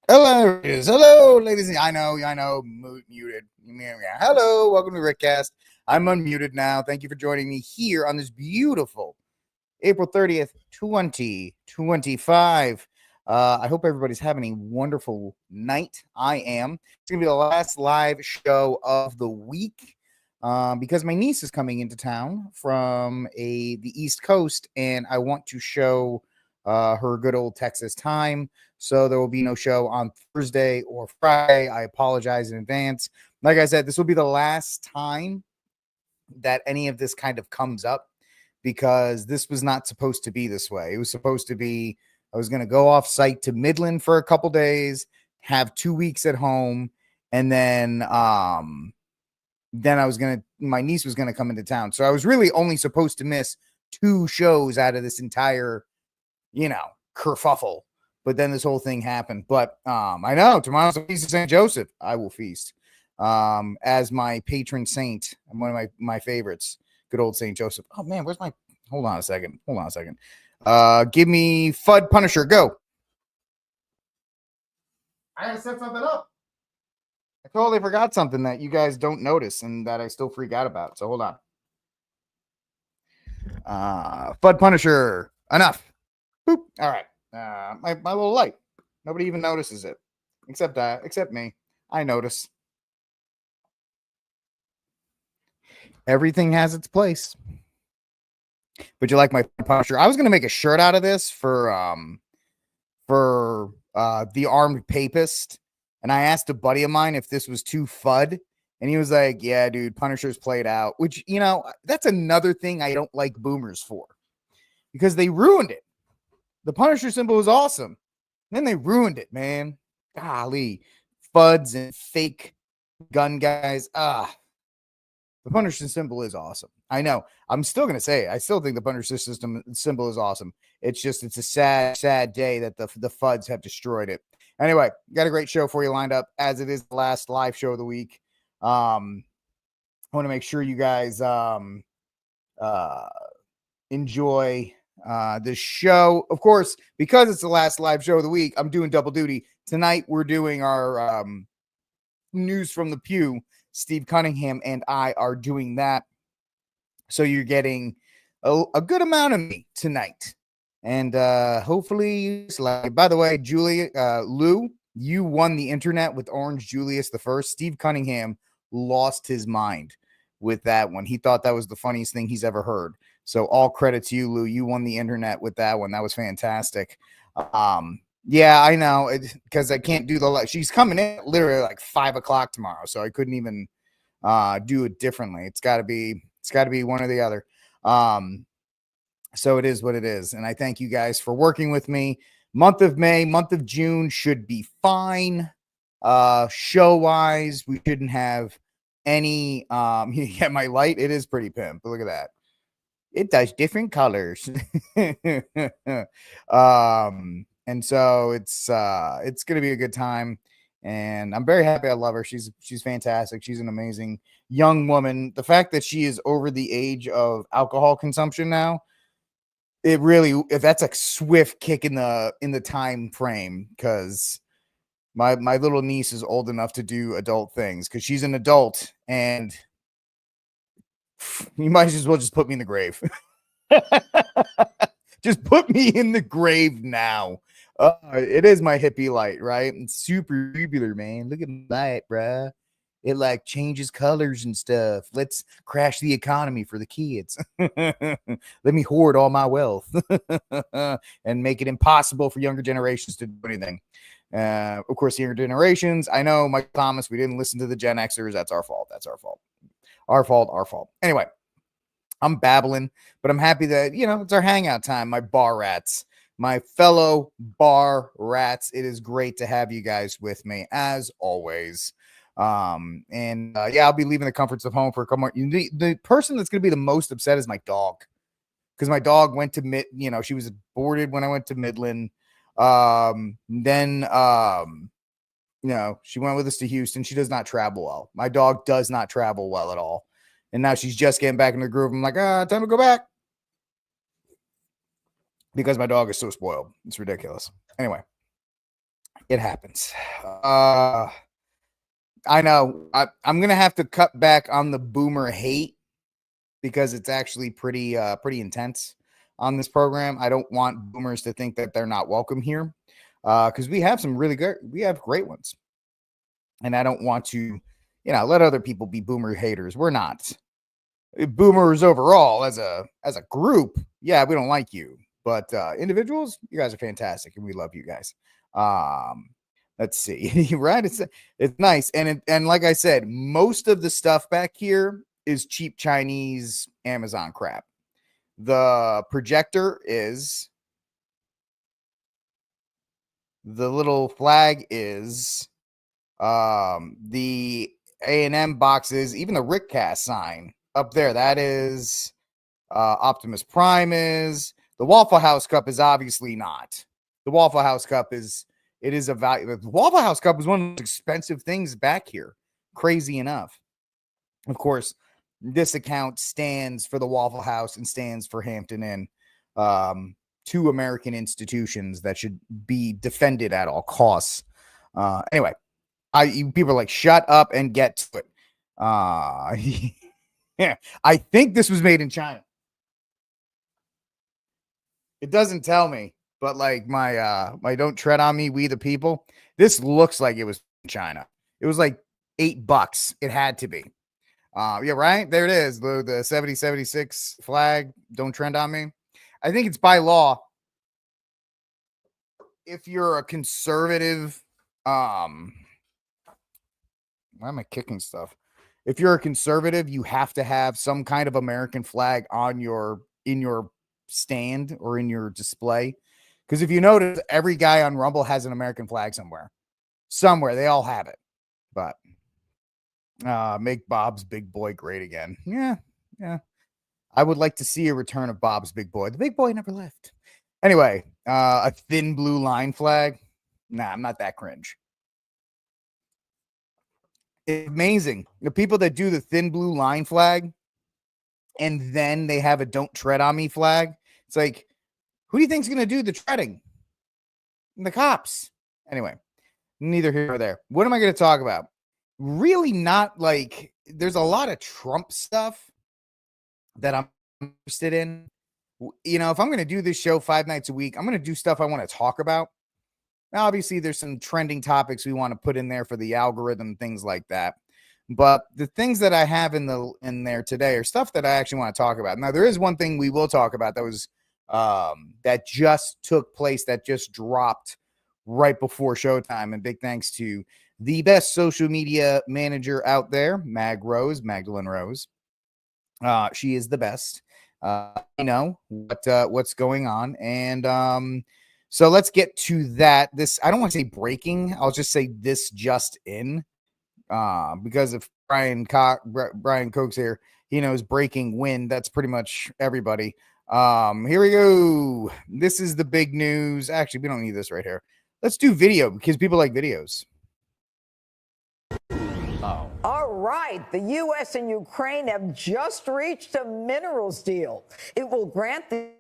Hello, hello, ladies. I know, muted. Hello, welcome to RickCast. I'm unmuted now. Thank you for joining me here on this beautiful April 30th, 2025. I hope everybody's having a wonderful night. I am. It's going to be the last live show of the week because my niece is coming into town from the East Coast, and I want to show her good old Texas time. So there will be no show on Thursday or Friday. I apologize in advance. Like I said, this will be the last time that any of this kind of comes up because this was not supposed to be this way. It was supposed to be I was going to go off site to Midland for a couple days, have 2 weeks at home, and then my niece was going to come into town. So I was really only supposed to miss 2 shows out of this entire, kerfuffle. But then this whole thing happened. But I know tomorrow's the feast of St. Joseph. I will feast as my patron saint. I'm one of my favorites. Good old St. Joseph. Oh man, where's my? Hold on a second. Give me Fud Punisher. Go. I gotta set something up. I totally forgot something that you guys don't notice and that I still freak out about. So hold on. Fud Punisher. Enough. Boop. All right. My little light. Nobody even notices it, except me. I notice. Everything has its place. But you like my Punisher? I was gonna make a shirt out of this for the armed papist, and I asked a buddy of mine if this was too fud, and he was like, "Yeah, dude, Punisher's played out." Which that's another thing I don't like boomers for, because they ruined it. The Punisher symbol was awesome. Then they ruined it, man. Golly, fuds and fake gun guys. The Punisher symbol is awesome. I know. I'm still gonna say it. I still think the Punisher symbol is awesome. It's a sad, sad day that the fuds have destroyed it. Anyway, got a great show for you lined up, as it is the last live show of the week. I want to make sure you guys enjoy this show. Of course, because it's the last live show of the week, I'm doing double duty. Tonight, we're doing our news from the pew. Steve Cunningham and I are doing that. So you're getting a good amount of me tonight. And hopefully, by the way, Lou, you won the internet with Orange Julius the First. Steve Cunningham lost his mind with that one. He thought that was the funniest thing he's ever heard. So all credit to you, Lou. You won the internet with that one. That was fantastic. Yeah, I know, because I can't do the. She's coming in literally like 5:00 tomorrow, so I couldn't even do it differently. It's got to be one or the other. So it is what it is, and I thank you guys for working with me. Month of May, month of June should be fine. Show wise, we shouldn't have any. Yeah, my light, it is pretty pimp. But look at that. It does different colors. And so it's gonna be a good time, and I'm very happy. I love her. She's fantastic. She's an amazing young woman. The fact that she is over the age of alcohol consumption now, if that's a swift kick in the time frame, because my little niece is old enough to do adult things because she's an adult, and you might as well just put me in the grave. Just put me in the grave now. It is my hippie light, right? It's super tubular, man. Look at the light, bruh. It like changes colors and stuff. Let's crash the economy for the kids. Let me hoard all my wealth and make it impossible for younger generations to do anything. Of course, younger generations. I know, Mike Thomas, we didn't listen to the Gen Xers. That's our fault. Our fault. Anyway, I'm babbling, but I'm happy that, it's our hangout time, my bar rats, my fellow bar rats. It is great to have you guys with me, as always. I'll be leaving the comforts of home for a couple more. The person that's going to be the most upset is my dog, because my dog went to she was boarded when I went to Midland. Then she went with us to Houston. She does not travel well. My dog does not travel well at all. And now she's just getting back in the groove. I'm like, time to go back. Because my dog is so spoiled. It's ridiculous. Anyway, It happens. I know. I'm gonna have to cut back on the boomer hate because it's actually pretty intense on this program. I don't want boomers to think that they're not welcome here, because we have some we have great ones, and I don't want to, let other people be boomer haters. We're not boomers overall as a group. Yeah, we don't like you, but individuals, you guys are fantastic, and we love you guys. Let's see. Right, it's nice, and like I said, most of the stuff back here is cheap Chinese Amazon crap. The projector is, the little flag is, the A&M boxes, even the RickCast sign up there, that is, Optimus Prime is. The Waffle House cup is obviously not. The Waffle House cup is a value. The Waffle House cup is one of the most expensive things back here. Crazy enough. Of course, this account stands for the Waffle House and stands for Hampton Inn, two American institutions that should be defended at all costs. Anyway, people are like, shut up and get to it. Yeah, I think this was made in China. It doesn't tell me, but like my Don't Tread on Me, We the People. This looks like it was in China. It was like $8. It had to be. Yeah, right. There it is. The 7076 flag. Don't Trend on Me. I think it's by law. If you're a conservative, why am I kicking stuff? If you're a conservative, you have to have some kind of American flag on in your stand or in your display. Because if you notice, every guy on Rumble has an American flag somewhere. They all have it. But make Bob's Big Boy great again. Yeah. I would like to see a return of Bob's Big Boy. The big boy never left. Anyway, a thin blue line flag. Nah, I'm not that cringe. It's amazing. The people that do the thin blue line flag and then they have a Don't Tread on Me flag. It's like, who do you think's going to do the treading? The cops. Anyway, neither here nor there. What am I going to talk about? Really not like, there's a lot of Trump stuff that I'm interested in. If I'm going to do this show 5 nights a week, I'm going to do stuff I want to talk about. Now, obviously, there's some trending topics we want to put in there for the algorithm, things like that. But the things that I have in there today are stuff that I actually want to talk about. Now, there is one thing we will talk about that was that just took place, that just dropped right before showtime. And big thanks to the best social media manager out there, Magdalene Rose. She is the best. I know what's going on, and so let's get to that. This, I don't want to say breaking. I'll just say this just in, because if Brian Koch's here, he knows breaking wind. That's pretty much everybody. Here we go. This is the big news. Actually, we don't need this right here. Let's do video because people like videos. All right, the U.S. and Ukraine have just reached a minerals deal. It will grant the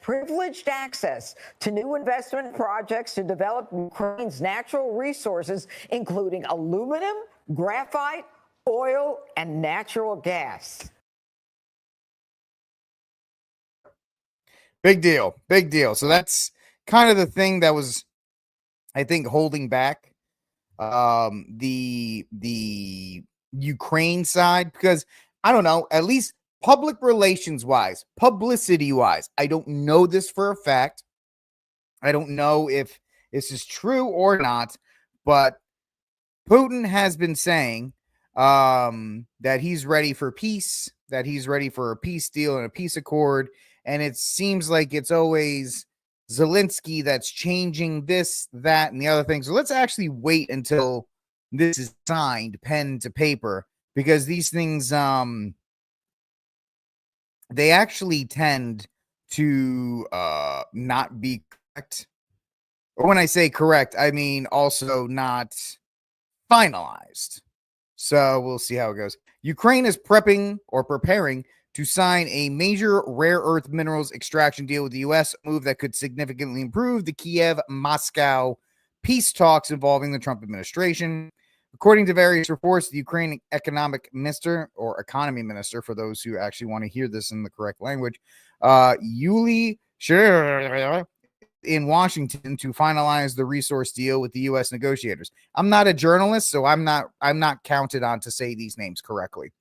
privileged access to new investment projects to develop Ukraine's natural resources, including aluminum, graphite, oil, and natural gas. Big deal. So that's kind of the thing that was, I think, holding back the Ukraine side, because I don't know, at least public relations wise, publicity wise, I don't know this for a fact. I don't know if this is true or not, but Putin has been saying that he's ready for peace, that he's ready for a peace deal and a peace accord. And it seems like it's always Zelensky that's changing this, that, and the other thing. So let's actually wait until this is signed, pen to paper, because these things, they actually tend to not be correct. Or when I say correct, I mean also not finalized. So we'll see how it goes. Ukraine is preparing to sign a major rare earth minerals extraction deal with the U.S., a move that could significantly improve the Kiev-Moscow peace talks involving the Trump administration. According to various reports, the Ukrainian economic minister, or economy minister, for those who actually want to hear this in the correct language, Yuli in Washington to finalize the resource deal with the U.S. negotiators. I'm not a journalist, so I'm not counted on to say these names correctly.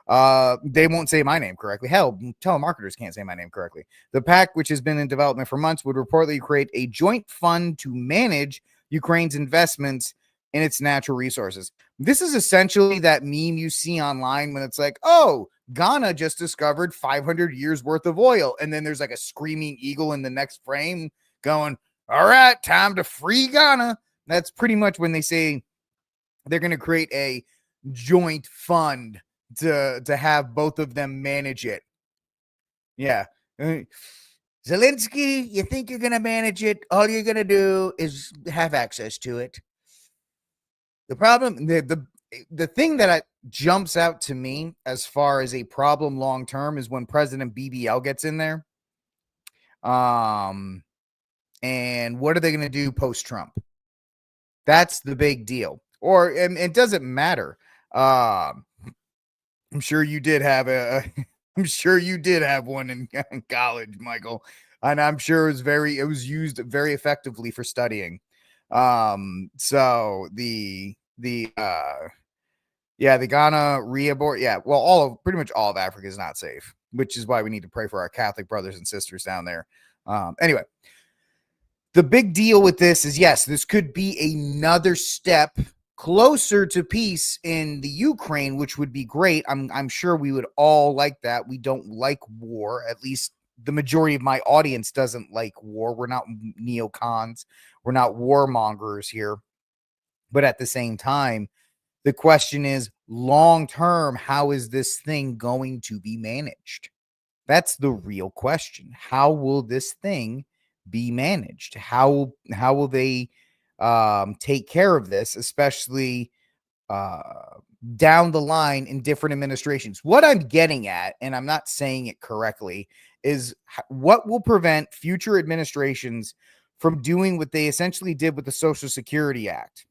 They won't say my name correctly. Hell, telemarketers can't say my name correctly. The pact, which has been in development for months, would reportedly create a joint fund to manage Ukraine's investments in its natural resources. This is essentially that meme you see online when it's like, oh, Ghana just discovered 500 years worth of oil. And then there's like a screaming eagle in the next frame going, all right, time to free Ghana. That's pretty much when they say they're going to create a joint fund to have both of them manage it. Yeah. Zelensky, you think you're going to manage it? All you're going to do is have access to it. The problem, the thing that jumps out to me as far as a problem long term is when President BBL gets in there. And what are they going to do post Trump? That's the big deal. Or it doesn't matter. I'm sure you did have I'm sure you did have one in college, Michael, and I'm sure it was used very effectively for studying. So the Ghana reabort. Well, pretty much all of Africa is not safe, which is why we need to pray for our Catholic brothers and sisters down there. Anyway, the big deal with this is, yes, this could be another step closer to peace in the Ukraine, which would be great. I'm sure we would all like that. We don't like war. At least the majority of my audience doesn't like war. We're not neocons. We're not warmongers here. But at the same time, the question is, long term, how is this thing going to be managed? That's the real question. How will this thing be managed? How will they take care of this, especially down the line in different administrations? What I'm getting at, and I'm not saying it correctly, is what will prevent future administrations from doing what they essentially did with the Social Security Act,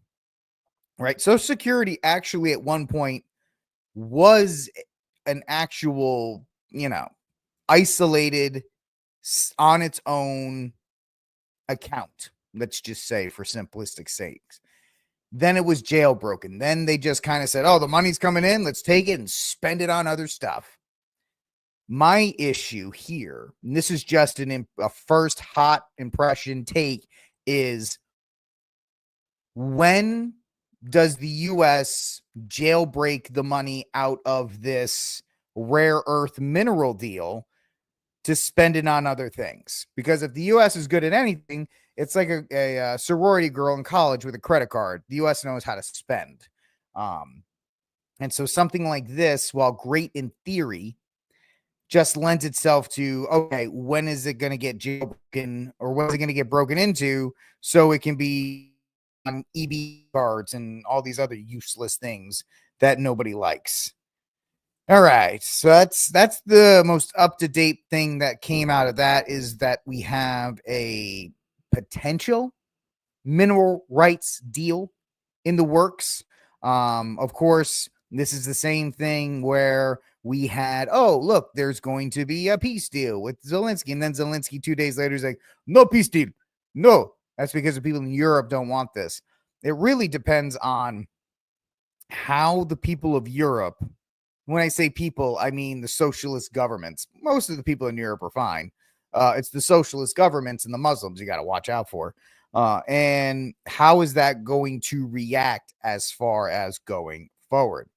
right? Social Security actually at one point was an actual, isolated on its own account, let's just say, for simplistic sakes. Then it was jailbroken. Then they just kind of said, oh, the money's coming in, let's take it and spend it on other stuff. My issue here, and this is just a first hot impression take, is when does the U.S. jailbreak the money out of this rare earth mineral deal to spend it on other things? Because if the U.S. is good at anything, it's like a sorority girl in college with a credit card. The U.S. knows how to spend. And so something like this, while great in theory, just lends itself to, okay, when is it going to get jailbroken, or when is it going to get broken into so it can be on EB cards and all these other useless things that nobody likes. All right, so that's the most up-to-date thing that came out of that, is that we have a potential mineral rights deal in the works. Of course, this is the same thing where we had, oh, look, there's going to be a peace deal with Zelensky. And then Zelensky 2 days later is like, no peace deal. No, that's because the people in Europe don't want this. It really depends on how the people of Europe, when I say people, I mean the socialist governments. Most of the people in Europe are fine. It's the socialist governments and the Muslims you got to watch out for. And how is that going to react as far as going forward?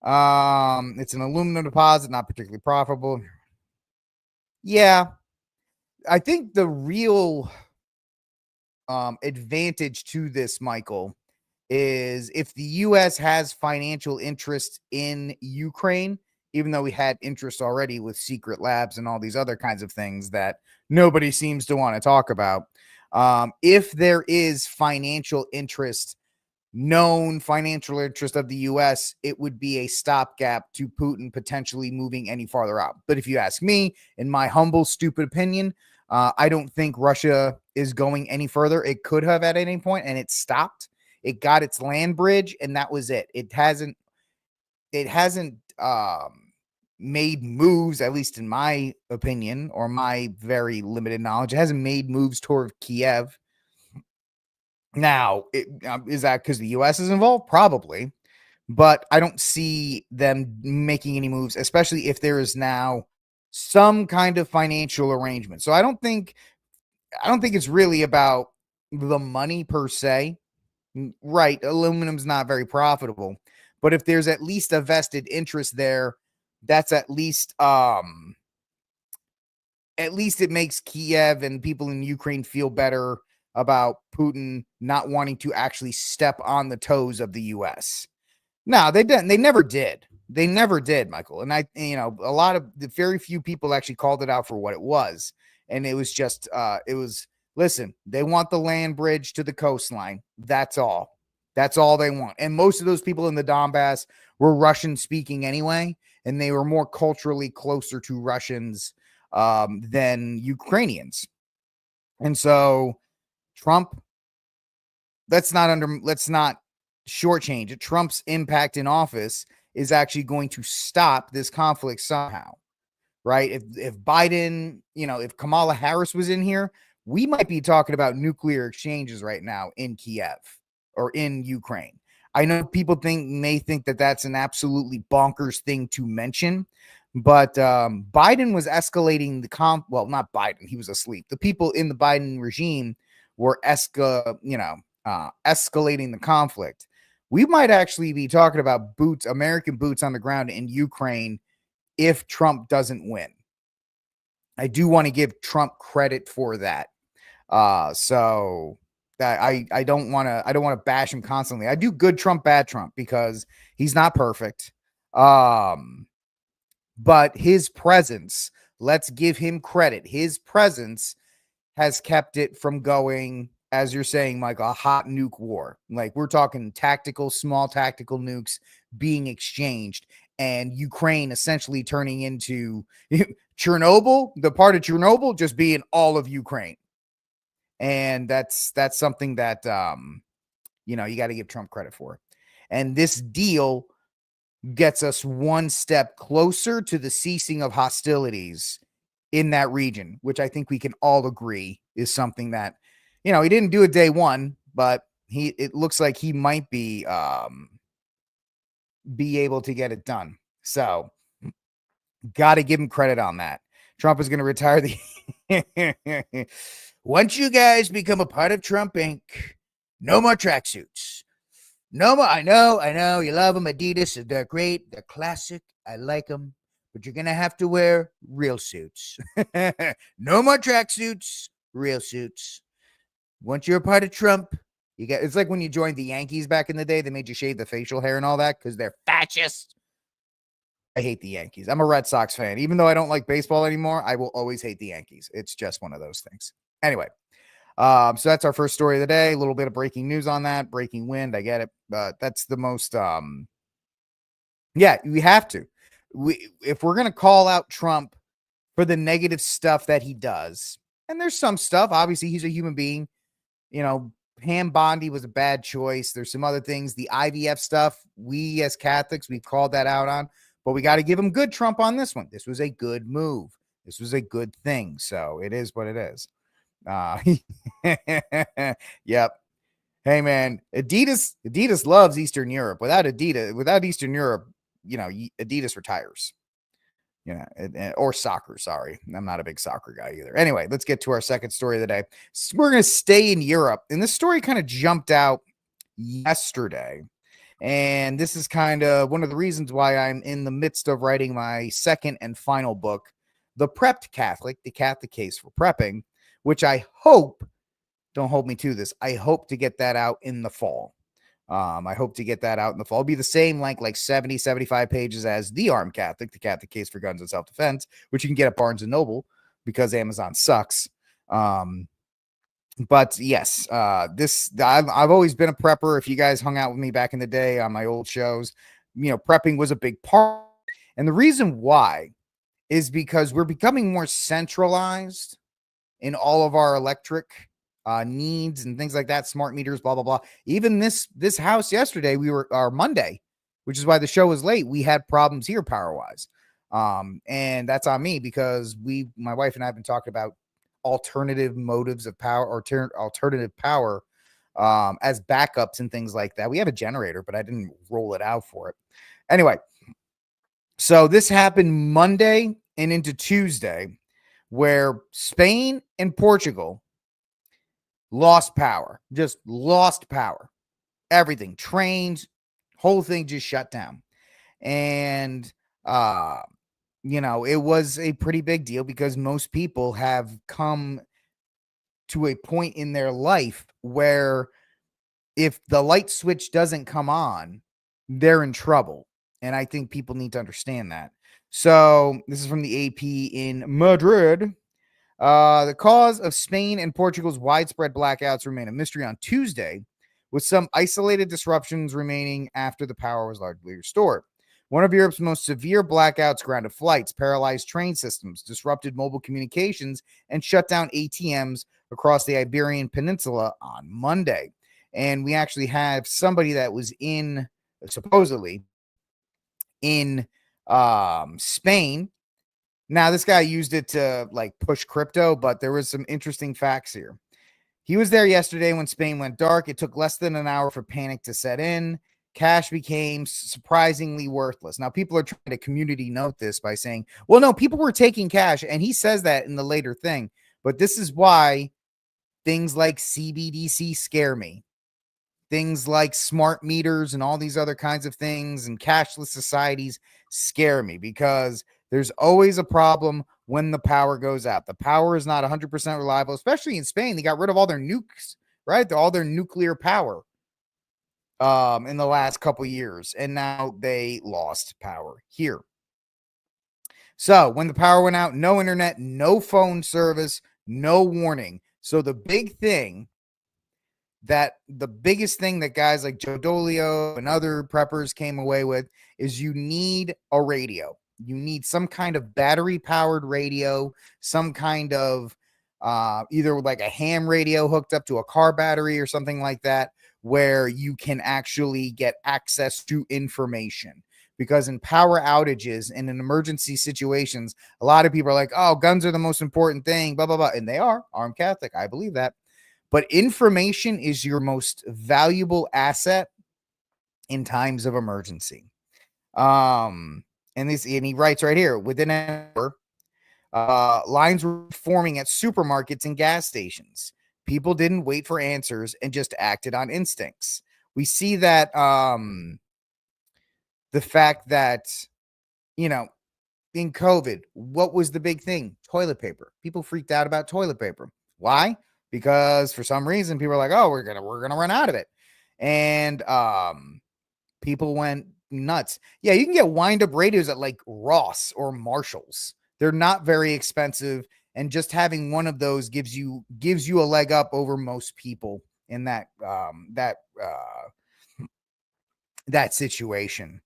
It's an aluminum deposit, not particularly profitable. Yeah, I think the real advantage to this, Michael, is if the U.S. has financial interest in Ukraine, even though we had interest already with secret labs and all these other kinds of things that nobody seems to want to talk about. If there is known financial interest of the U.S., it would be a stopgap to Putin potentially moving any farther out. But if you ask me, in my humble, stupid opinion, I don't think Russia is going any further. It could have at any point, and it stopped. It got its land bridge, and that was it. It hasn't made moves, at least in my opinion, or my very limited knowledge. It hasn't made moves toward Kiev. Now, is that because the U.S. is involved? Probably, but I don't see them making any moves, especially if there is now some kind of financial arrangement. So I don't think it's really about the money per se. Right, aluminum's not very profitable, but if there's at least a vested interest there, that's at least it makes Kiev and people in Ukraine feel better about Putin not wanting to actually step on the toes of the US. No, they didn't. They never did. They never did, Michael. And a lot of the very few people actually called it out for what it was. And it was just, listen, they want the land bridge to the coastline. That's all. That's all they want. And most of those people in the Donbass were Russian speaking anyway. And they were more culturally closer to Russians than Ukrainians. And so Trump, let's not shortchange it. Trump's impact in office is actually going to stop this conflict somehow, right? If Biden, if Kamala Harris was in here, we might be talking about nuclear exchanges right now in Kiev or in Ukraine. I know people may think that that's an absolutely bonkers thing to mention, but Biden was escalating well, not Biden, he was asleep. The people in the Biden regime were escalating the conflict. We might actually be talking about American boots on the ground in Ukraine if Trump doesn't win. I do want to give Trump credit for that. So that I don't want to bash him constantly. I do good Trump, bad Trump, because he's not perfect. But his presence, let's give him credit. His presence has kept it from going, as you're saying, Mike, a hot nuke war. Like, we're talking small tactical nukes being exchanged, and Ukraine essentially turning into Chernobyl, the part of Chernobyl just being all of Ukraine. And that's something that, you got to give Trump credit for. And this deal gets us one step closer to the ceasing of hostilities in that region, which I think we can all agree is something that, he didn't do it day one, but it looks like he might be able to get it done. So got to give him credit on that. Trump is going to retire the once you guys become a part of Trump Inc., no more tracksuits. No more. I know you love them. Adidas, they're great. They're classic. I like them. But you're going to have to wear real suits. No more tracksuits, real suits. Once you're a part of Trump, it's like when you joined the Yankees back in the day, they made you shave the facial hair and all that because they're fascist. I hate the Yankees. I'm a Red Sox fan. Even though I don't like baseball anymore, I will always hate the Yankees. It's just one of those things. Anyway, so that's our first story of the day. A little bit of breaking news on that. Breaking wind, I get it. But that's the most, yeah, we have to. If we're going to call out Trump for the negative stuff that he does, and there's some stuff, obviously he's a human being, Pam Bondi was a bad choice. There's some other things, the IVF stuff, we as Catholics, we've called that out on, but we got to give him good Trump on this one. This was a good move. This was a good thing. So it is what it is. Yep. Hey man, Adidas loves Eastern Europe. Without Eastern Europe, Adidas retires. Or soccer. Sorry, I'm not a big soccer guy either. Anyway, let's get to our second story of the day. So we're going to stay in Europe, and this story kind of jumped out yesterday, and this is kind of one of the reasons why I'm in the midst of writing my second and final book, The Prepped Catholic, the Catholic Case for Prepping, which I hope, don't hold me to this, I hope to get that out in the fall. I hope to get that out in the fall. It'll be the same length, like 70, 75 pages as The Armed Catholic, the Catholic Case for Guns and Self-Defense, which you can get at Barnes & Noble because Amazon sucks. But yes, I've always been a prepper. If you guys hung out with me back in the day on my old shows, prepping was a big part. And the reason why is because we're becoming more centralized in all of our electric needs and things like that, smart meters, blah, blah, blah. Even this house yesterday, our Monday, which is why the show was late, we had problems here power-wise. And that's on me because my wife and I have been talking about alternative motives of power or alternative power as backups and things like that. We have a generator, but I didn't roll it out for it. Anyway, so this happened Monday and into Tuesday, where Spain and Portugal lost power, just lost power. Everything, trains, whole thing just shut down. And, it was a pretty big deal because most people have come to a point in their life where if the light switch doesn't come on, they're in trouble. And I think people need to understand that. So this is from the AP in Madrid. The cause of Spain and Portugal's widespread blackouts remain a mystery on Tuesday, with some isolated disruptions remaining after the power was largely restored. One of Europe's most severe blackouts grounded flights, paralyzed train systems, disrupted mobile communications, and shut down ATMs across the Iberian Peninsula on Monday. And we actually have somebody that was supposedly in Spain. Now, this guy used it to push crypto, but there was some interesting facts here. He was there yesterday when Spain went dark. It took less than an hour for panic to set in. Cash became surprisingly worthless. Now, people are trying to community note this by saying, well, no, people were taking cash. And he says that in the later thing. But this is why things like CBDC scare me. Things like smart meters and all these other kinds of things and cashless societies scare me because there's always a problem when the power goes out. The power is not 100% reliable, especially in Spain. They got rid of all their nukes, right? All their nuclear power in the last couple years, and now they lost power here. So when the power went out, no internet, no phone service, no warning. So the biggest thing that guys like Joe Dolio and other preppers came away with is you need a radio. You need some kind of battery-powered radio, some kind of either like a ham radio hooked up to a car battery or something like that, where you can actually get access to information. Because in power outages and in emergency situations, a lot of people are like, oh, guns are the most important thing, blah, blah, blah. And they are. I'm Catholic. I believe that. But information is your most valuable asset in times of emergency. And he writes right here, within an hour, lines were forming at supermarkets and gas stations. People didn't wait for answers and just acted on instincts. We see that the fact that, in COVID, what was the big thing? Toilet paper. People freaked out about toilet paper. Why? Because for some reason people are like, oh, we're gonna run out of it. And people went nuts. Yeah, you can get wind-up radios at like Ross or Marshall's. They're not very expensive, and just having one of those gives you a leg up over most people in that situation.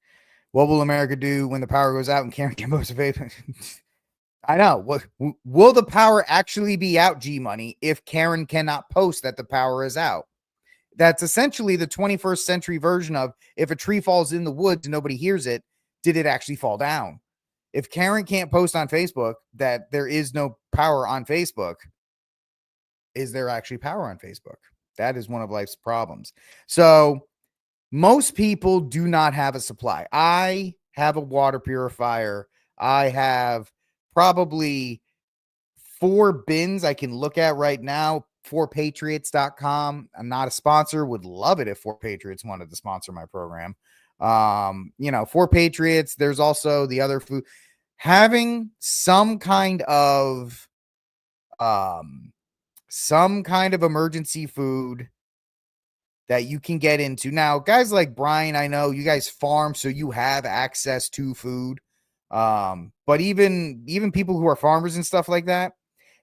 What will America do when the power goes out and can't get most of it? I know. Will the power actually be out, G-Money, if Karen cannot post that the power is out? That's essentially the 21st century version of if a tree falls in the woods and nobody hears it, did it actually fall down? If Karen can't post on Facebook that there is no power on Facebook, is there actually power on Facebook? That is one of life's problems. So most people do not have a supply. I have a water purifier. I have probably 4 bins I can look at right now. 4patriots.com. I'm not a sponsor. Would love it if 4Patriots wanted to sponsor my program. 4Patriots. There's also the other food. Having some kind of emergency food that you can get into. Now, guys like Brian, I know you guys farm, so you have access to food. But even people who are farmers and stuff like that,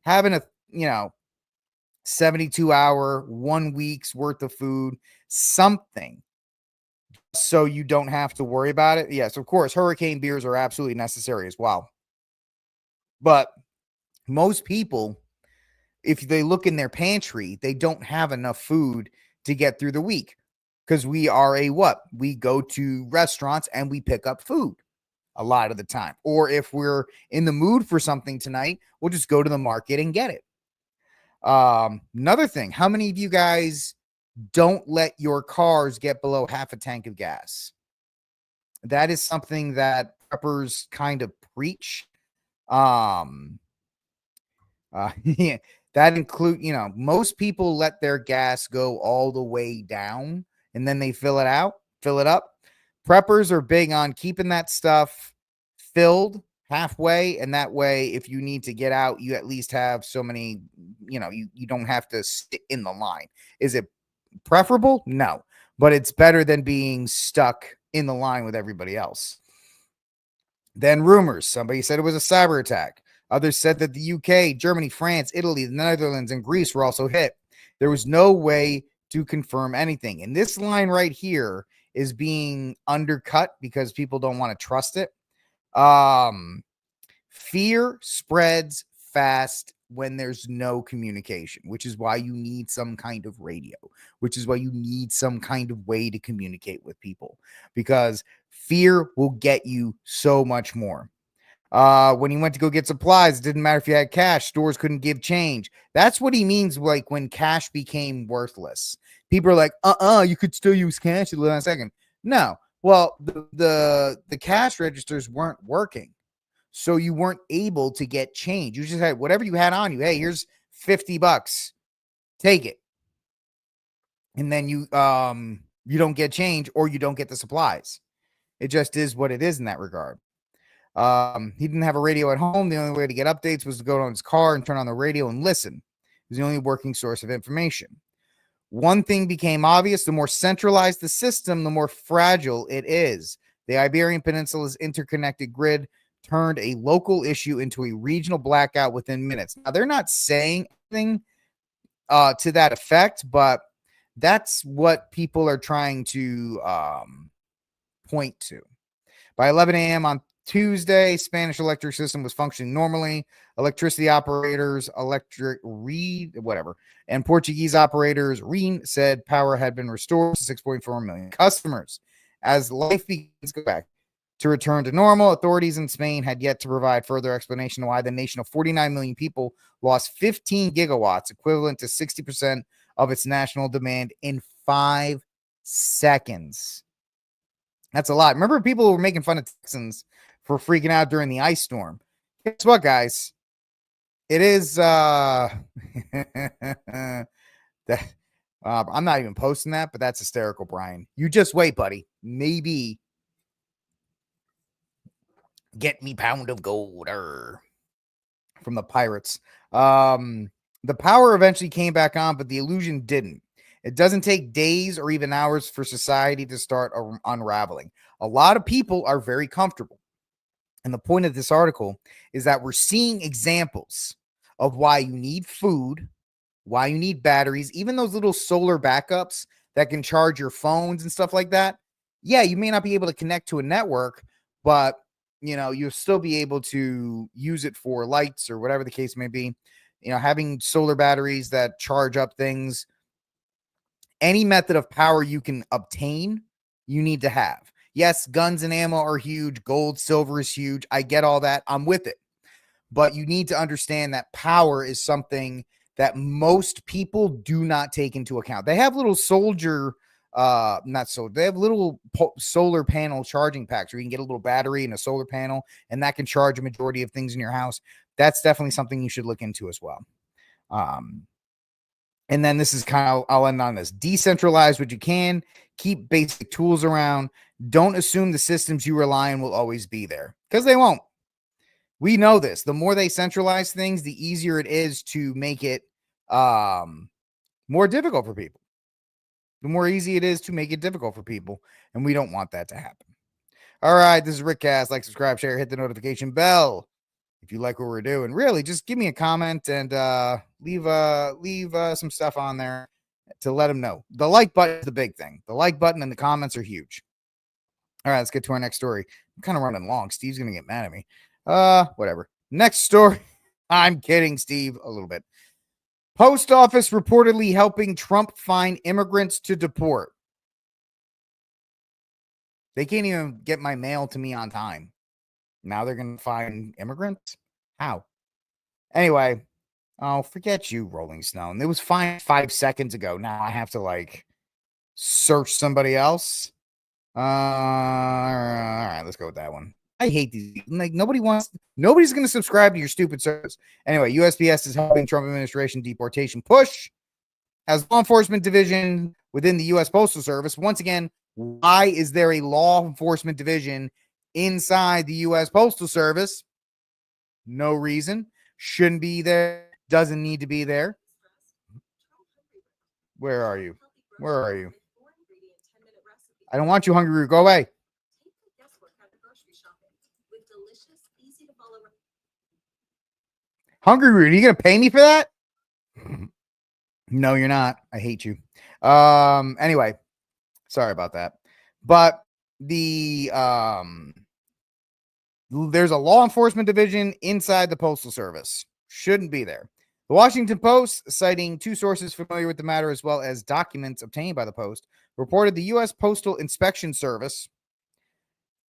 having a 72-hour, 1 week's worth of food, something, so you don't have to worry about it. Yes, of course, hurricane beers are absolutely necessary as well. But most people, if they look in their pantry, they don't have enough food to get through the week because we are a what? We go to restaurants and we pick up food a lot of the time. Or if we're in the mood for something tonight, we'll just go to the market and get it. Another thing, how many of you guys don't let your cars get below half a tank of gas? That is something that preppers kind of preach. Yeah, that include, most people let their gas go all the way down and then they fill it up. Preppers are big on keeping that stuff filled halfway, and that way, if you need to get out, you at least have so many, you don't have to sit in the line. Is it preferable? No, but it's better than being stuck in the line with everybody else. Then rumors. Somebody said it was a cyber attack. Others said that the UK, Germany, France, Italy, the Netherlands, and Greece were also hit. There was no way to confirm anything. And this line right here is being undercut because people don't want to trust it. Fear spreads fast when there's no communication, which is why you need some kind of radio, which is why you need some kind of way to communicate with people, because fear will get you so much more. When he went to go get supplies, it didn't matter if you had cash, stores couldn't give change. That's what he means, like when cash became worthless. People are like, you could still use cash at the last second. No. Well, the cash registers weren't working. So you weren't able to get change. You just had whatever you had on you. Hey, here's $50. Take it. And then you don't get change, or you don't get the supplies. It just is what it is in that regard. He didn't have a radio at home. The only way to get updates was to go on his car and turn on the radio and listen. It was the only working source of information. One thing became obvious: the more centralized the system, the more fragile it is. The Iberian Peninsula's interconnected grid turned a local issue into a regional blackout within minutes. Now, they're not saying anything to that effect, but that's what people are trying to point to. By 11 a.m. on Tuesday, Spanish electric system was functioning normally. Electricity operators, and Portuguese operators, REN, said power had been restored to 6.4 million customers. As life begins to go back to return to normal, authorities in Spain had yet to provide further explanation why the nation of 49 million people lost 15 gigawatts, equivalent to 60% of its national demand, in 5 seconds. That's a lot. Remember, people were making fun of Texans for freaking out during the ice storm. Guess what, guys? It is I'm not even posting that, but that's hysterical, Brian. You just wait, buddy. Maybe get me pound of gold from the Pirates. The power eventually came back on, but the illusion didn't. It doesn't take days or even hours for society to start unraveling. A lot of people are very comfortable. And the point of this article is that we're seeing examples of why you need food, why you need batteries, even those little solar backups that can charge your phones and stuff like that. Yeah, you may not be able to connect to a network, but you'll still be able to use it for lights or whatever the case may be. Having solar batteries that charge up things, any method of power you can obtain, you need to have. Yes, guns and ammo are huge. Gold, silver is huge. I get all that. I'm with it. But you need to understand that power is something that most people do not take into account. They have little they have little solar panel charging packs where you can get a little battery and a solar panel, and that can charge a majority of things in your house. That's definitely something you should look into as well. And then this is kind of, I'll end on this. Decentralize what you can. Keep basic tools around. Don't assume the systems you rely on will always be there, because they won't. We know this. The more they centralize things, the easier it is to make it more difficult for people. The more easy it is to make it difficult for people, and we don't want that to happen. All right, this is RickCast. Like, subscribe, share, hit the notification bell if you like what we're doing. Really, just give me a comment and leave some stuff on there to let them know. The like button is the big thing. The like button and the comments are huge. All right, let's get to our next story. I'm kind of running long. Steve's going to get mad at me. Whatever. Next story. I'm kidding, Steve, a little bit. Post office reportedly helping Trump find immigrants to deport. They can't even get my mail to me on time. Now they're going to find immigrants? How? Anyway, oh, forget you, Rolling Stone. It was fine 5 seconds ago. Now I have to like search somebody else. All right, let's go with that one. I hate these. Like nobody's going to subscribe to your stupid service. Anyway, USPS is helping Trump administration deportation push as law enforcement division within the U.S. Postal Service. Once again, why is there a law enforcement division inside the U.S. Postal Service? No reason. Shouldn't be there. Doesn't need to be there. Where are you? Where are you? I don't want you, Hungry Root. Go away. Hungry Root, are you going to pay me for that? No, you're not. I hate you. Anyway, sorry about that. But there's a law enforcement division inside the Postal Service. Shouldn't be there. The Washington Post, citing two sources familiar with the matter as well as documents obtained by the Post, reported the U.S. Postal Inspection Service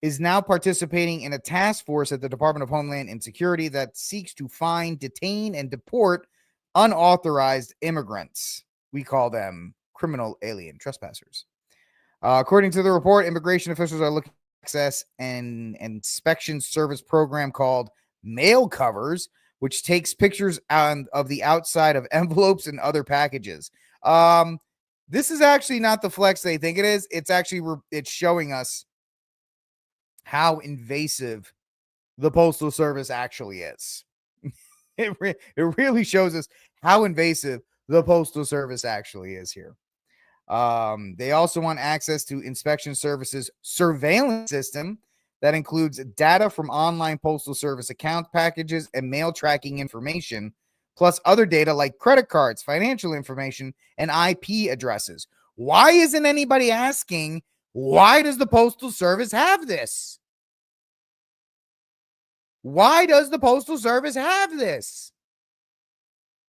is now participating in a task force at the Department of Homeland Security that seeks to find, detain, and deport unauthorized immigrants. We call them criminal alien trespassers. According to the report, immigration officials are looking to access an inspection service program called Mail Covers, which takes pictures of the outside of envelopes and other packages. This is actually not the flex they think it is. It's actually it's showing us how invasive the Postal Service actually is. It really shows us how invasive the Postal Service actually is here. They also want access to inspection services surveillance system that includes data from online Postal Service account packages and mail tracking information, plus other data like credit cards, financial information, and IP addresses. Why isn't anybody asking, why does the Postal Service have this? Why does the Postal Service have this?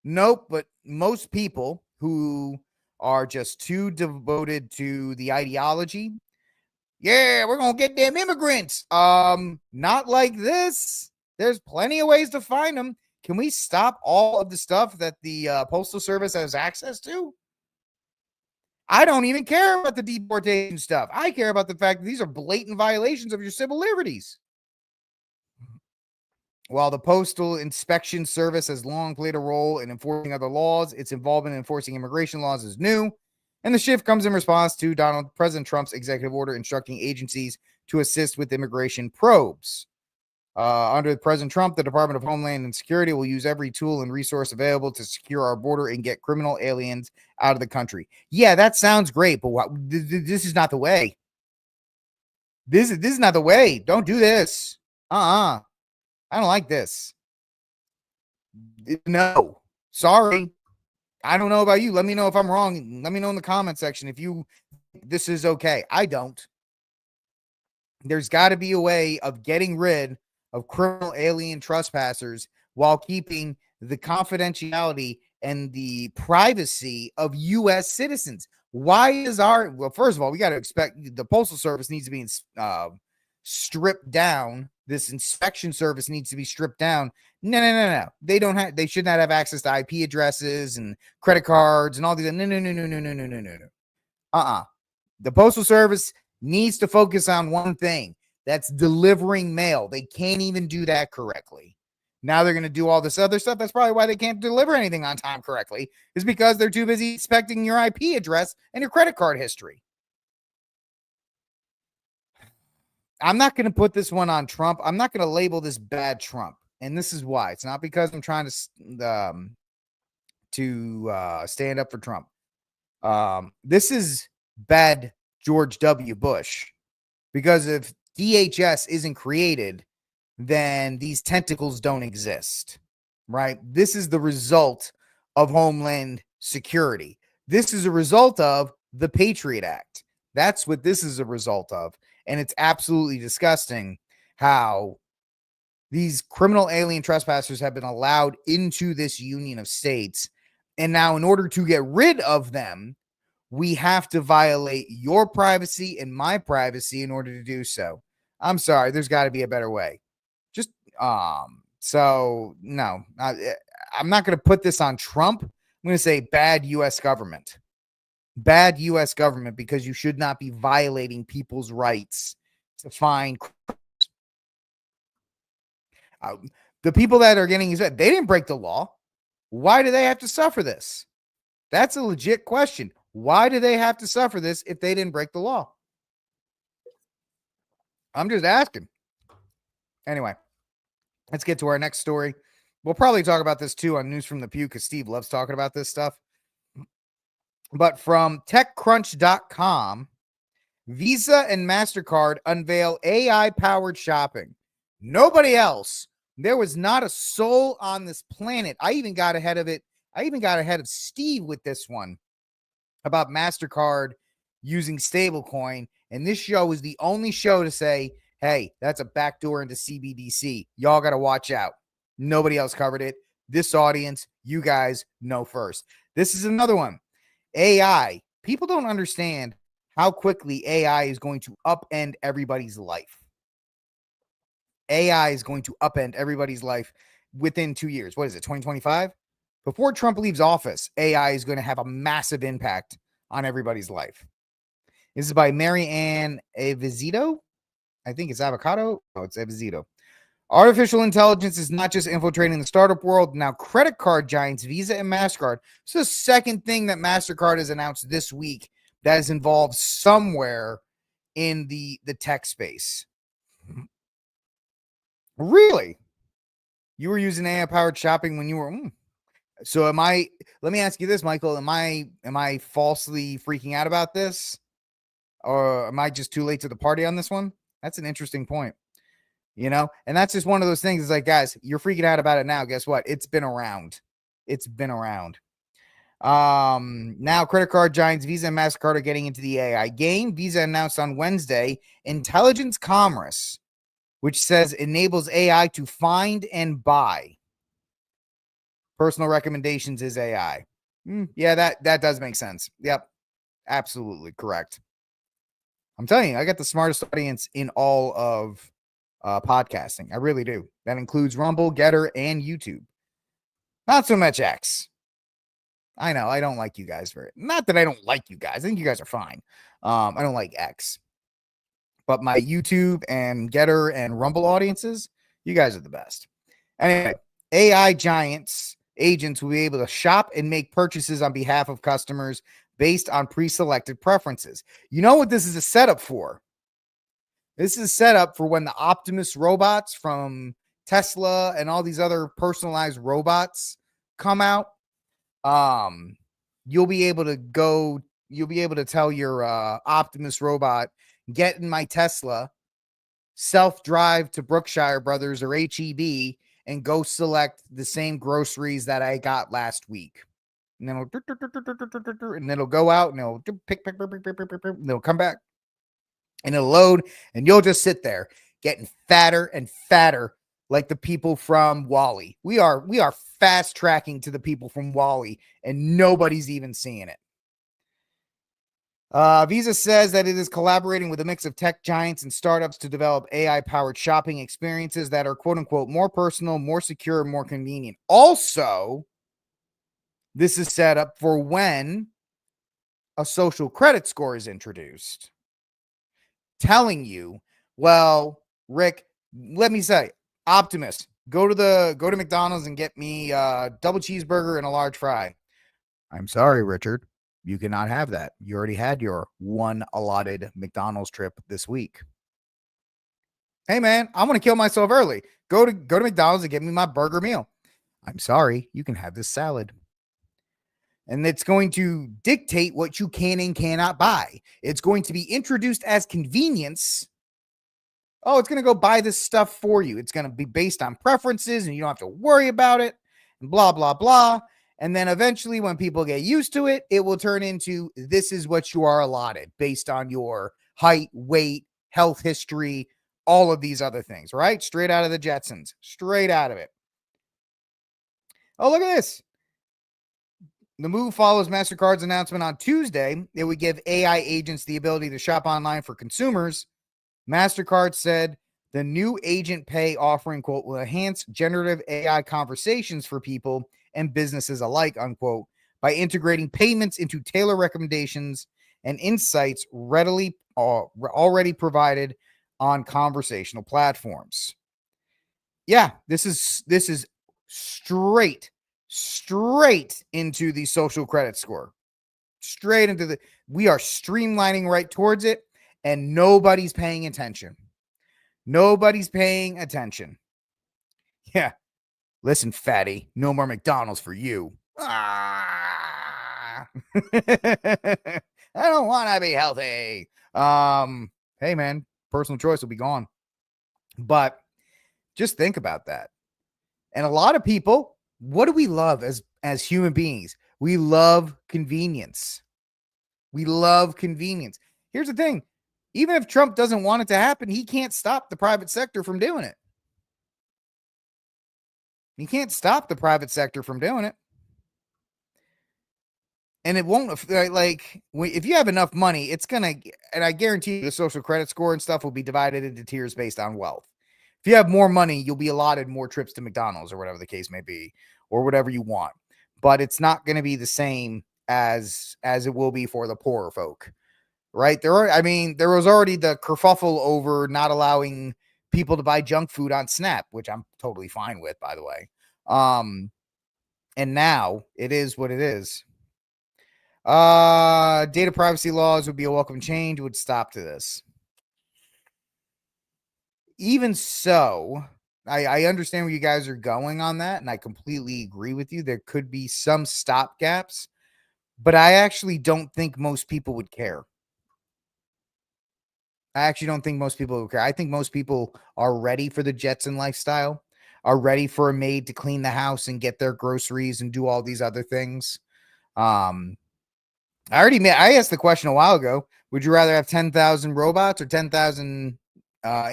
Nope, but most people who are just too devoted to the ideology, yeah, we're going to get them immigrants. Not like this. There's plenty of ways to find them. Can we stop all of the stuff that the Postal Service has access to? I don't even care about the deportation stuff. I care about the fact that these are blatant violations of your civil liberties. While the Postal Inspection Service has long played a role in enforcing other laws, its involvement in enforcing immigration laws is new, and the shift comes in response to President Trump's executive order instructing agencies to assist with immigration probes. Under President Trump, the Department of Homeland Security will use every tool and resource available to secure our border and get criminal aliens out of the country. Yeah, that sounds great, but this is not the way. This is not the way. Don't do this. I don't like this. No. Sorry. I don't know about you. Let me know if I'm wrong. Let me know in the comment section if this is okay. I don't. There's got to be a way of getting rid of criminal alien trespassers while keeping the confidentiality and the privacy of U.S. citizens. Why is well, first of all, we got to expect the Postal Service needs to be stripped down. This inspection service needs to be stripped down. No. They should not have access to IP addresses and credit cards and all these. No. The Postal Service needs to focus on one thing. That's delivering mail. They can't even do that correctly. Now they're going to do all this other stuff. That's probably why they can't deliver anything on time correctly, is because they're too busy inspecting your IP address and your credit card history. I'm not going to put this one on Trump. I'm not going to label this bad Trump. And this is why. It's not because I'm trying to stand up for Trump. This is bad George W. Bush. Because if DHS isn't created, then these tentacles don't exist, right? This is the result of Homeland Security. This is a result of the Patriot Act. That's what this is a result of. And it's absolutely disgusting how these criminal alien trespassers have been allowed into this union of states And now in order to get rid of them, we have to violate your privacy and my privacy in order to do so. I'm sorry, there's got to be a better way. Just so no, I'm not going to put this on Trump. I'm going to say bad US government. Bad US government, because you should not be violating people's rights to find the people that are getting they didn't break the law. Why do they have to suffer this? That's a legit question. Why do they have to suffer this if they didn't break the law? I'm just asking. Anyway, let's get to our next story. We'll probably talk about this too on News from the Pew because Steve loves talking about this stuff. But from TechCrunch.com, Visa and MasterCard unveil AI-powered shopping. Nobody else. There was not a soul on this planet. I even got ahead of it. I even got ahead of Steve with this one about MasterCard using stablecoin. And this show is the only show to say, hey, that's a backdoor into CBDC. Y'all got to watch out. Nobody else covered it. This audience, you guys know first. This is another one. AI. People don't understand how quickly AI is going to upend everybody's life. AI is going to upend everybody's life within 2 years. What is it, 2025? Before Trump leaves office, AI is going to have a massive impact on everybody's life. This is by Mary Ann Avizito. I think it's avocado. Oh, it's Avizito. Artificial intelligence is not just infiltrating the startup world. Now, credit card giants Visa and MasterCard. This is the second thing that MasterCard has announced this week that is involved somewhere in the tech space. Really? You were using AI-powered shopping when you were... So am I... Let me ask you this, Michael. Am I falsely freaking out about this? Or am I just too late to the party on this one? That's an interesting point. You know, and that's just one of those things. It's like, guys, you're freaking out about it now. Guess what? It's been around. It's been around. Now credit card giants Visa and MasterCard are getting into the AI game. Visa announced on Wednesday Intelligence Commerce, which says enables AI to find and buy. Personal recommendations is AI. Yeah, that does make sense. Yep, absolutely correct. I'm telling you, I got the smartest audience in all of podcasting. I really do. That includes Rumble, Getter, and YouTube. Not so much X. I know I don't like you guys very. Not that I don't like you guys. I think you guys are fine. I don't like X, but my YouTube and Getter and Rumble audiences, you guys are the best. Anyway, AI agents will be able to shop and make purchases on behalf of customers based on pre-selected preferences. You know what this is a setup for? This is set up for when the Optimus robots from Tesla and all these other personalized robots come out. You'll be able to tell your Optimus robot, get in my Tesla, self-drive to Brookshire Brothers or HEB, and go select the same groceries that I got last week. And then it'll go out and it'll pick, and it'll come back. And it'll load, and you'll just sit there getting fatter and fatter like the people from WALL-E. We are fast tracking to the people from WALL-E, and nobody's even seeing it. Visa says that it is collaborating with a mix of tech giants and startups to develop AI-powered shopping experiences that are, quote-unquote, more personal, more secure, more convenient. Also, this is set up for when a social credit score is introduced, telling you, well, Rick, let me say, Optimus, go to McDonald's and get me a double cheeseburger and a large fry. I'm sorry, Richard, you cannot have that. You already had your one allotted McDonald's trip this week. Hey man, I'm gonna kill myself early. Go to McDonald's and get me my burger meal. I'm sorry, you can have this salad. And it's going to dictate what you can and cannot buy. It's going to be introduced as convenience. Oh, it's going to go buy this stuff for you. It's going to be based on preferences and you don't have to worry about it and blah, blah, blah. And then eventually when people get used to it, it will turn into this is what you are allotted based on your height, weight, health history, all of these other things, right? Straight out of the Jetsons, straight out of it. Oh, look at this. The move follows MasterCard's announcement on Tuesday it would give AI agents the ability to shop online for consumers. MasterCard said the new agent pay offering, quote, will enhance generative AI conversations for people and businesses alike, unquote, by integrating payments into tailor recommendations and insights already provided on conversational platforms. Yeah, this is straight into the social credit score. Straight into we are streamlining right towards it, and nobody's paying attention. Nobody's paying attention. Yeah. Listen, fatty, no more McDonald's for you. I don't want to be healthy. Hey man, personal choice will be gone. But just think about that. And a lot of people, what do we love as human beings? We love convenience. We love convenience. Here's the thing. Even if Trump doesn't want it to happen, he can't stop the private sector from doing it. He can't stop the private sector from doing it. And it won't, like, if you have enough money, it's going to, and I guarantee you the social credit score and stuff will be divided into tiers based on wealth. If you have more money, you'll be allotted more trips to McDonald's or whatever the case may be, or whatever you want. But it's not going to be the same as it will be for the poorer folk, right? There was already the kerfuffle over not allowing people to buy junk food on Snap, which I'm totally fine with, by the way. And now it is what it is. Data privacy laws would be a welcome change, would stop to this. Even so, I understand where you guys are going on that, and I completely agree with you. There could be some stopgaps, but I actually don't think most people would care. I think most people are ready for the Jetson lifestyle, are ready for a maid to clean the house and get their groceries and do all these other things. I asked the question a while ago. Would you rather have 10,000 robots or 10,000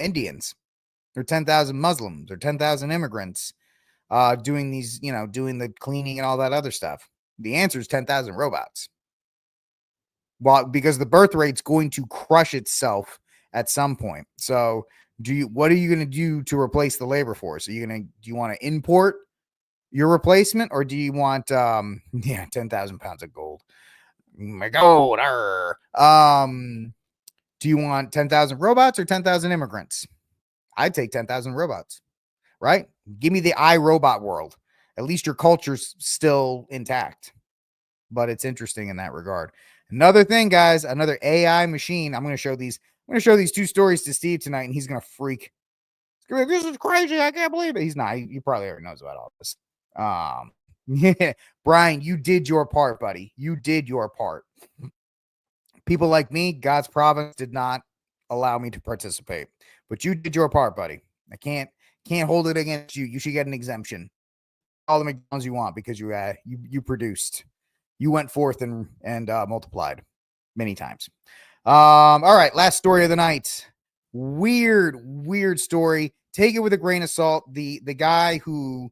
Indians or 10,000 Muslims or 10,000 immigrants doing these, doing the cleaning and all that other stuff? The answer is 10,000 robots. Well, because the birth rate's going to crush itself at some point. So what are you going to do to replace the labor force? Do you want to import your replacement, or do you want 10,000 pounds of gold? My gold. Do you want 10,000 robots or 10,000 immigrants? I'd take 10,000 robots, right? Give me the iRobot world. At least your culture's still intact. But it's interesting in that regard. Another thing, guys, another AI machine. I'm going to show these two stories to Steve tonight, and he's going to freak. This is crazy. I can't believe it. He's not. He probably already knows about all this. Yeah, Brian, you did your part, buddy. You did your part. People like me, God's providence did not allow me to participate, but you did your part, buddy. I can't hold it against you. You should get an exemption. All the McDonald's you want because you produced. You went forth and multiplied many times. All right, last story of the night. Weird story. Take it with a grain of salt. The guy who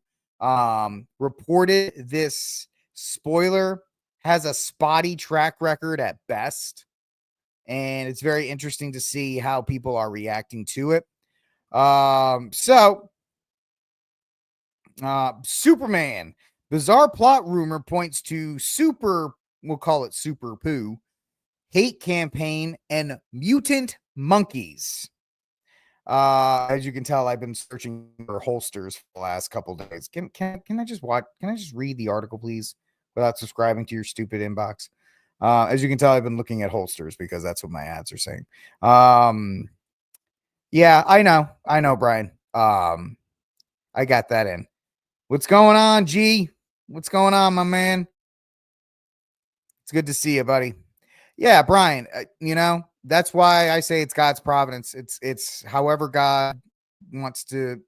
reported this spoiler has a spotty track record at best, and it's very interesting to see how people are reacting to it. Superman. Bizarre plot rumor points to we'll call it Super Poo, hate campaign, and mutant monkeys. As you can tell, I've been searching for holsters for the last couple of days. Can I just read the article, please, without subscribing to your stupid inbox? As you can tell, I've been looking at holsters because that's what my ads are saying. Yeah, I know, Brian. I got that in. What's going on, G? What's going on, my man? It's good to see you, buddy. Yeah, Brian, that's why I say it's God's providence. It's however God wants to,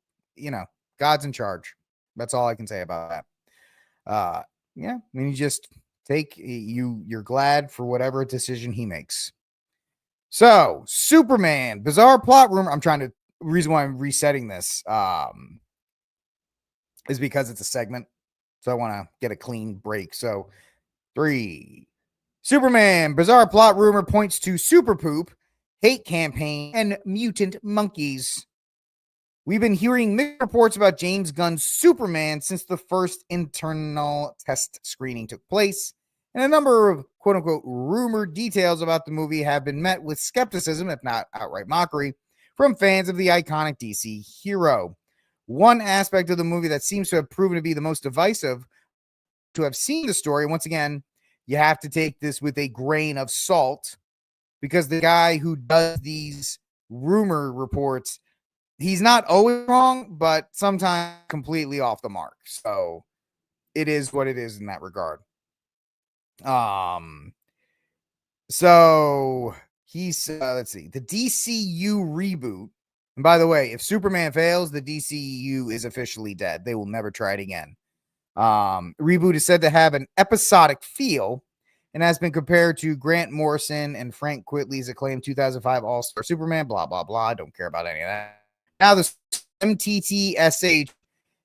God's in charge. That's all I can say about that. Yeah, I mean, you just you're glad for whatever decision he makes. So, Superman, bizarre plot rumor. Reason why I'm resetting this is because it's a segment. So I want to get a clean break. So 3. Superman, bizarre plot rumor points to super poop, hate campaign, and mutant monkeys. We've been hearing mixed reports about James Gunn's Superman since the first internal test screening took place, and a number of quote-unquote rumored details about the movie have been met with skepticism, if not outright mockery, from fans of the iconic DC hero. One aspect of the movie that seems to have proven to be the most divisive to have seen the story, once again, you have to take this with a grain of salt, because the guy who does these rumor reports, he's not always wrong, but sometimes completely off the mark. So it is what it is in that regard. So he's let's see, the DCU reboot. And by the way, if Superman fails, the DCU is officially dead. They will never try it again. Reboot is said to have an episodic feel and has been compared to Grant Morrison and Frank Quitely's acclaimed 2005 All-Star Superman, blah, blah, blah. I don't care about any of that. Now the MTTSH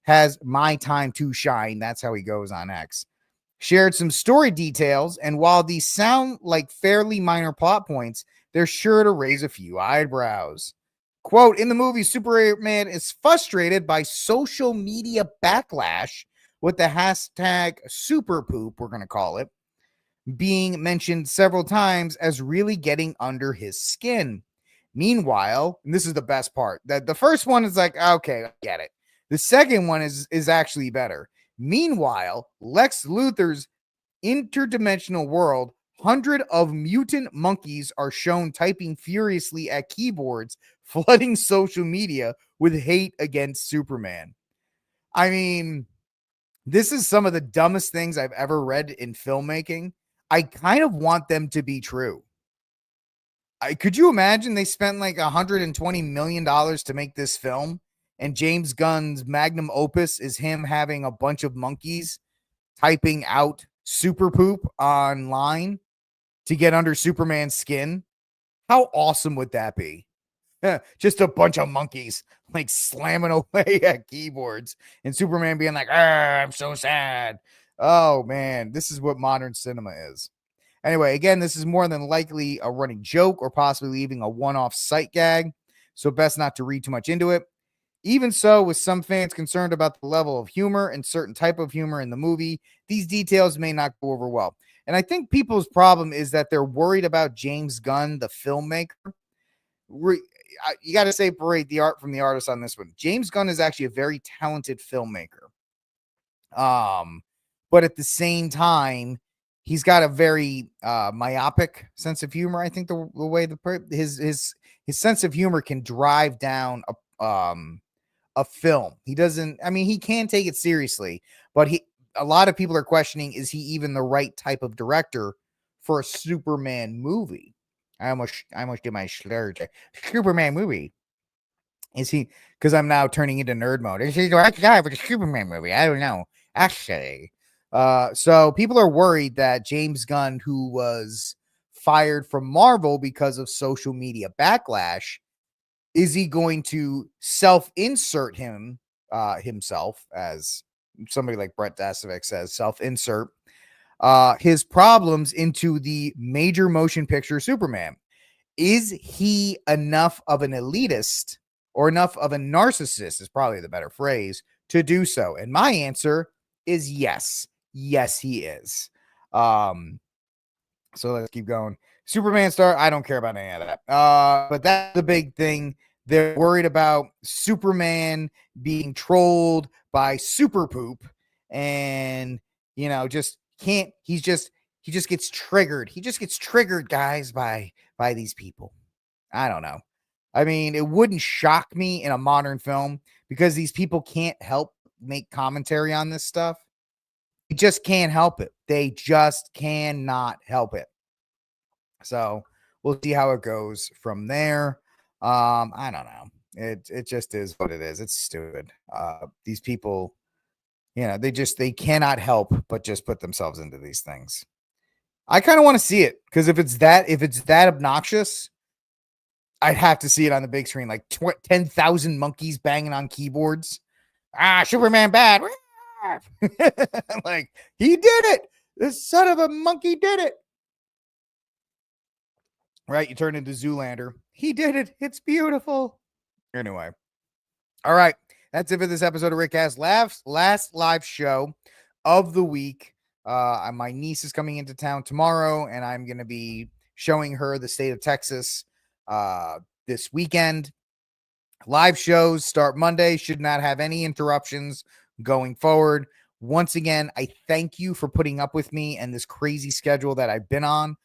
has My Time to Shine. That's how he goes on X. Shared some story details, and while these sound like fairly minor plot points, they're sure to raise a few eyebrows. Quote, in the movie, Superman is frustrated by social media backlash with the hashtag superpoop, we're going to call it, being mentioned several times as really getting under his skin. Meanwhile, and this is the best part, that the first one is like, okay, I get it. The second one is actually better. Meanwhile, Lex Luthor's interdimensional world, 100 of mutant monkeys are shown typing furiously at keyboards, flooding social media with hate against Superman. I mean, this is some of the dumbest things I've ever read in filmmaking. I kind of want them to be true. Could you imagine they spent like $120 million to make this film, and James Gunn's magnum opus is him having a bunch of monkeys typing out super poop online to get under Superman's skin? How awesome would that be? Just a bunch of monkeys like slamming away at keyboards and Superman being like, I'm so sad. Oh man, this is what modern cinema is. Anyway, again, this is more than likely a running joke or possibly even a one-off sight gag, so best not to read too much into it. Even so, with some fans concerned about the level of humor and certain type of humor in the movie, these details may not go over well. And I think people's problem is that they're worried about James Gunn, the filmmaker. You got to separate the art from the artist on this one. James Gunn is actually a very talented filmmaker. But at the same time, he's got a very myopic sense of humor. I think the way his sense of humor can drive down a film. He doesn't, I mean, he can take it seriously, but a lot of people are questioning, is he even the right type of director for a Superman movie? I almost did my slur. Superman movie. Is he, because I'm now turning into nerd mode. Is he the right guy for the Superman movie? I don't know. Actually. So people are worried that James Gunn, who was fired from Marvel because of social media backlash, is he going to self-insert himself, as somebody like Brett Dasovic says, self-insert his problems into the major motion picture Superman? Is he enough of an elitist or enough of a narcissist, is probably the better phrase, to do so? And my answer is yes. Yes, he is. So let's keep going. Superman star, I don't care about any of that. But that's the big thing. They're worried about Superman being trolled by super poop, and just can't. He just gets triggered. He just gets triggered, guys, by these people. I don't know. I mean, it wouldn't shock me in a modern film because these people can't help make commentary on this stuff. They just can't help it. They just cannot help it. So we'll see how it goes from there. I don't know. It just is what it is. It's stupid. These people, they cannot help but just put themselves into these things. I kind of want to see it, because if it's that obnoxious, I'd have to see it on the big screen, like 10,000 monkeys banging on keyboards. Superman bad. Like, he did it. This son of a monkey did it. Right? You turn into Zoolander. He did it. It's beautiful. Anyway. All right. That's it for this episode of RickCast. Last live show of the week. My niece is coming into town tomorrow, and I'm going to be showing her the state of Texas this weekend. Live shows start Monday. Should not have any interruptions going forward. Once again, I thank you for putting up with me and this crazy schedule that I've been on.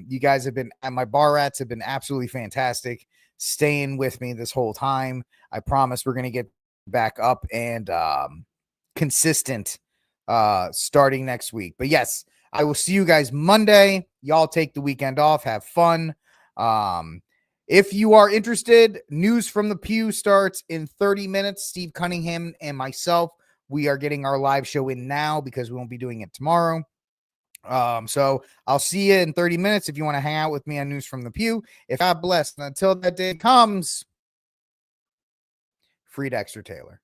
You guys have been, and my bar rats have been absolutely fantastic, staying with me this whole time. I promise we're going to get back up and consistent starting next week. But yes, I will see you guys Monday. Y'all take the weekend off. Have fun. If you are interested, News from the Pew starts in 30 minutes. Steve Cunningham and myself, we are getting our live show in now because we won't be doing it tomorrow. So I'll see you in 30 minutes if you want to hang out with me on News from the Pew. If God bless, and until that day comes, free Dexter Taylor.